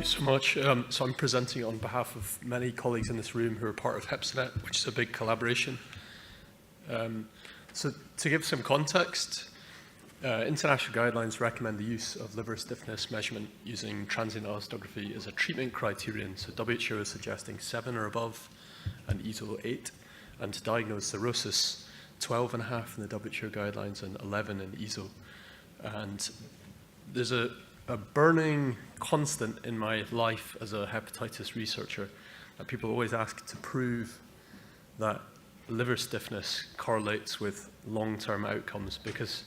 you so much. So I'm presenting on behalf of many colleagues in this room who are part of HEPSANET, which is a big collaboration. So to give some context, international guidelines recommend the use of liver stiffness measurement using transient elastography as a treatment criterion. So WHO is suggesting 7 or above and EASL 8. And to diagnose cirrhosis, 12.5 in the WHO guidelines and 11 in EASL. And there's a burning constant in my life as a hepatitis researcher that people always ask to prove that liver stiffness correlates with long-term outcomes, because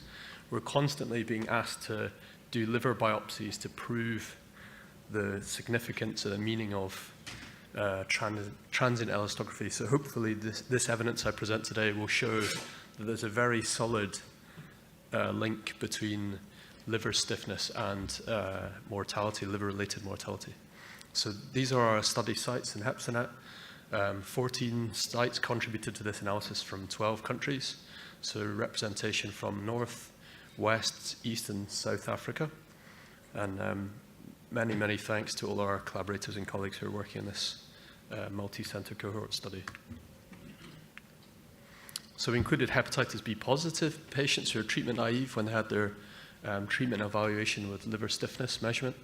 we're constantly being asked to do liver biopsies to prove the significance and the meaning of transient elastography. So hopefully this evidence I present today will show that there's a very solid link between liver stiffness and mortality, liver-related mortality. So these are our study sites in HEPSANET. 14 sites contributed to this analysis from 12 countries. So representation from North, West, East, and South Africa. And many, many thanks to all our collaborators and colleagues who are working on this multi-center cohort study. So we included hepatitis B positive patients who are treatment naive when they had their treatment evaluation with liver stiffness measurement.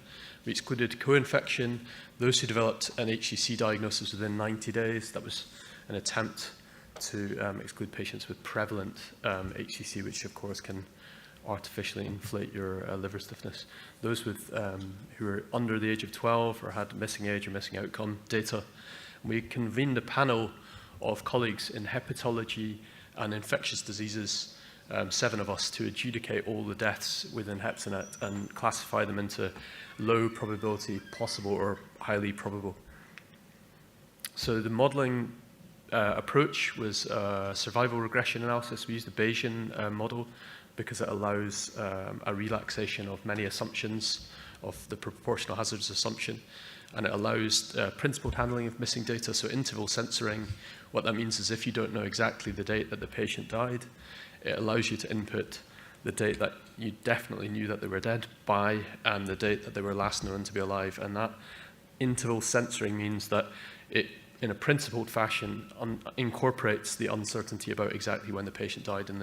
We excluded co-infection, those who developed an HCC diagnosis within 90 days. That was an attempt to exclude patients with prevalent HCC, which of course can artificially inflate your liver stiffness. Those with who were under the age of 12 or had missing age or missing outcome data. We convened a panel of colleagues in hepatology and infectious diseases, 7 of us, to adjudicate all the deaths within HEPSANET and classify them into low probability, possible, or highly probable. So the modeling approach was survival regression analysis. We used the Bayesian model because it allows a relaxation of many assumptions of the proportional hazards assumption, and it allows principled handling of missing data, so interval censoring. What that means is if you don't know exactly the date that the patient died, it allows you to input the date that you definitely knew that they were dead by and the date that they were last known to be alive. And that interval censoring means that it, in a principled fashion, incorporates the uncertainty about exactly when the patient died in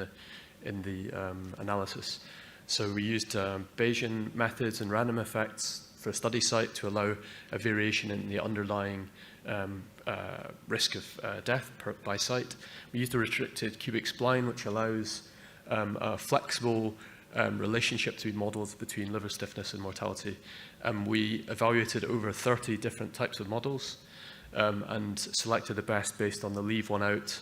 the analysis. So we used Bayesian methods and random effects for a study site to allow a variation in the underlying risk of death by site. We used a restricted cubic spline, which allows a flexible relationship to be models between liver stiffness and mortality. We evaluated over 30 different types of models and selected the best based on the leave one out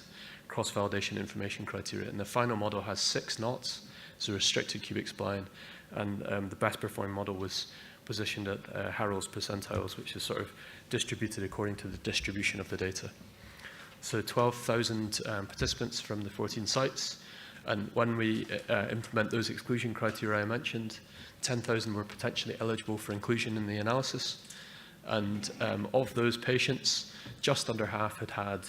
cross-validation information criteria. And the final model has 6 knots, so restricted cubic spline, and the best performing model was positioned at Harrell's percentiles, which is sort of distributed according to the distribution of the data. So 12,000 participants from the 14 sites, and when we implement those exclusion criteria I mentioned, 10,000 were potentially eligible for inclusion in the analysis, and of those patients, just under half had had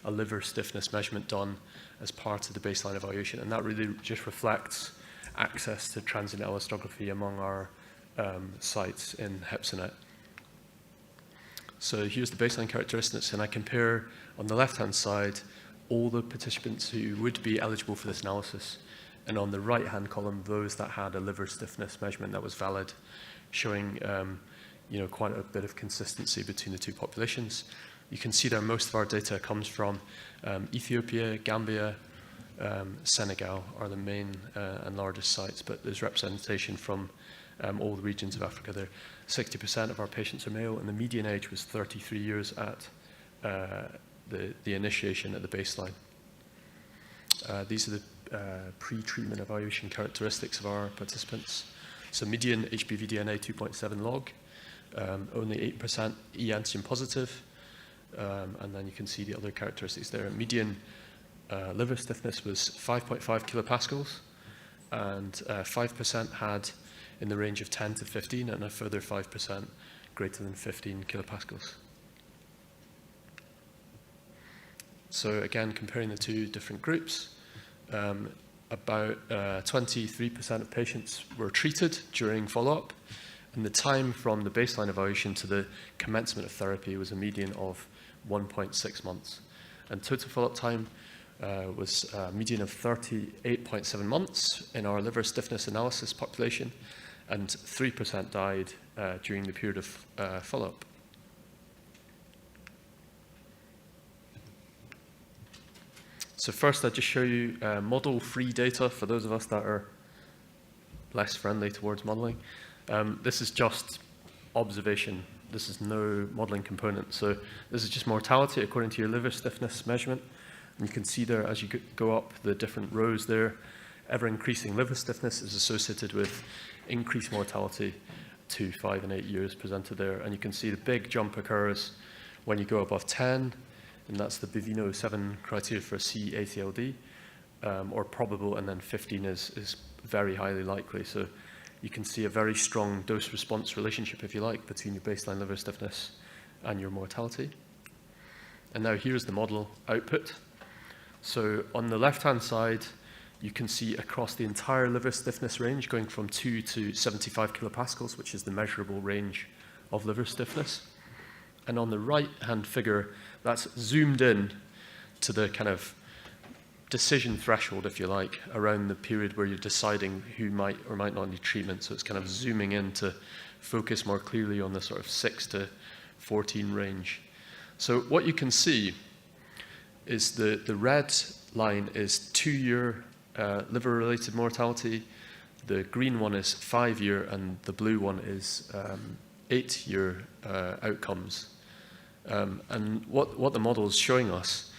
a liver stiffness measurement done as part of the baseline evaluation, and that really just reflects access to transient elastography among our sites in HEPSANET. So here's the baseline characteristics, and I compare on the left-hand side all the participants who would be eligible for this analysis, and on the right-hand column those that had a liver stiffness measurement that was valid, showing quite a bit of consistency between the two populations. You can see that most of our data comes from Ethiopia, Gambia, Senegal are the main and largest sites, but there's representation from all the regions of Africa there. 60% of our patients are male, and the median age was 33 years at the initiation at the baseline. These are the pre-treatment evaluation characteristics of our participants. So median HBV DNA 2.7 log, only 8% E antigen positive, and then you can see the other characteristics there. Median liver stiffness was 5.5 kilopascals, and 5% had in the range of 10 to 15, and a further 5% greater than 15 kilopascals. So again, comparing the two different groups, about 23% of patients were treated during follow-up, And the time from the baseline evaluation to the commencement of therapy was a median of 1.6 months. And total follow-up time was a median of 38.7 months in our liver stiffness analysis population, and 3% died during the period of follow-up. So first, I'll just show you model-free data for those of us that are less friendly towards modeling. This is just observation. This is no modeling component. So this is just mortality according to your liver stiffness measurement. And you can see there, as you go up the different rows there, ever-increasing liver stiffness is associated with increased mortality to 5 and 8 years presented there. And you can see the big jump occurs when you go above 10, and that's the Bovino 7 criteria for C-ATLD, or probable, and then 15 is very highly likely. So you can see a very strong dose-response relationship, if you like, between your baseline liver stiffness and your mortality. And now here's the model output. So on the left-hand side, you can see across the entire liver stiffness range, going from 2 to 75 kilopascals, which is the measurable range of liver stiffness. And on the right-hand figure, that's zoomed in to the kind of decision threshold, if you like, around the period where you're deciding who might or might not need treatment. So it's kind of zooming in to focus more clearly on the sort of 6 to 14 range. So what you can see is the red line is 2-year liver-related mortality, the green one is 5-year, and the blue one is 8-year outcomes. And what the model is showing us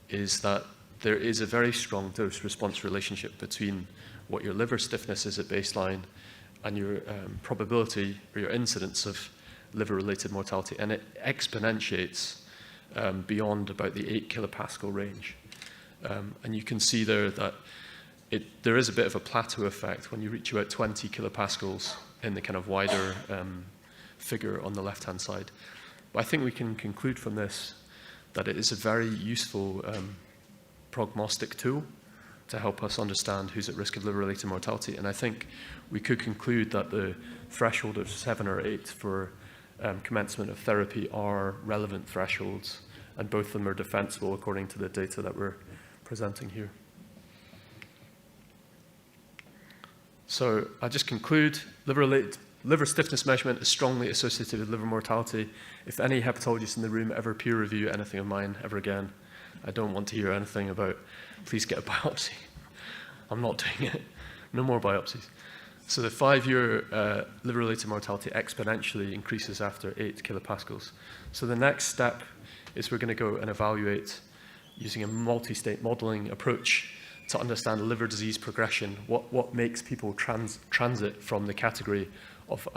is that there is a very strong dose-response relationship between what your liver stiffness is at baseline and your probability or your incidence of liver-related mortality, and it exponentiates beyond about the 8 kilopascal range. And you can see there that there is a bit of a plateau effect when you reach about 20 kilopascals in the kind of wider figure on the left-hand side. But I think we can conclude from this that it is a very useful prognostic tool to help us understand who's at risk of liver-related mortality. And I think we could conclude that the threshold of 7 or 8 for commencement of therapy are relevant thresholds, and both of them are defensible according to the data that we're presenting here. So I'll just conclude. Liver stiffness measurement is strongly associated with liver mortality. If any hepatologists in the room ever peer review anything of mine ever again, I don't want to hear anything about, please get a biopsy. I'm not doing it. No more biopsies. So the 5-year liver-related mortality exponentially increases after 8 kilopascals. So the next step is we're going to go and evaluate using a multi-state modeling approach to understand liver disease progression, what makes people transit from the category of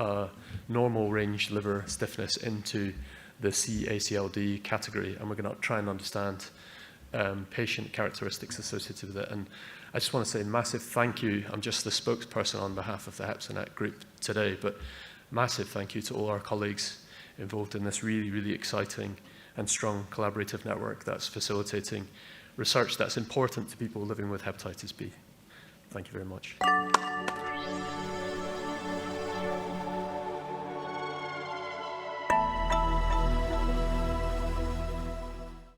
normal range liver stiffness into the C-ACLD category, and we're going to try and understand patient characteristics associated with it. And I just want to say a massive thank you. I'm just the spokesperson on behalf of the HEPSANET group today, but massive thank you to all our colleagues involved in this really, really exciting and strong collaborative network that's facilitating research that's important to people living with hepatitis B. Thank you very much.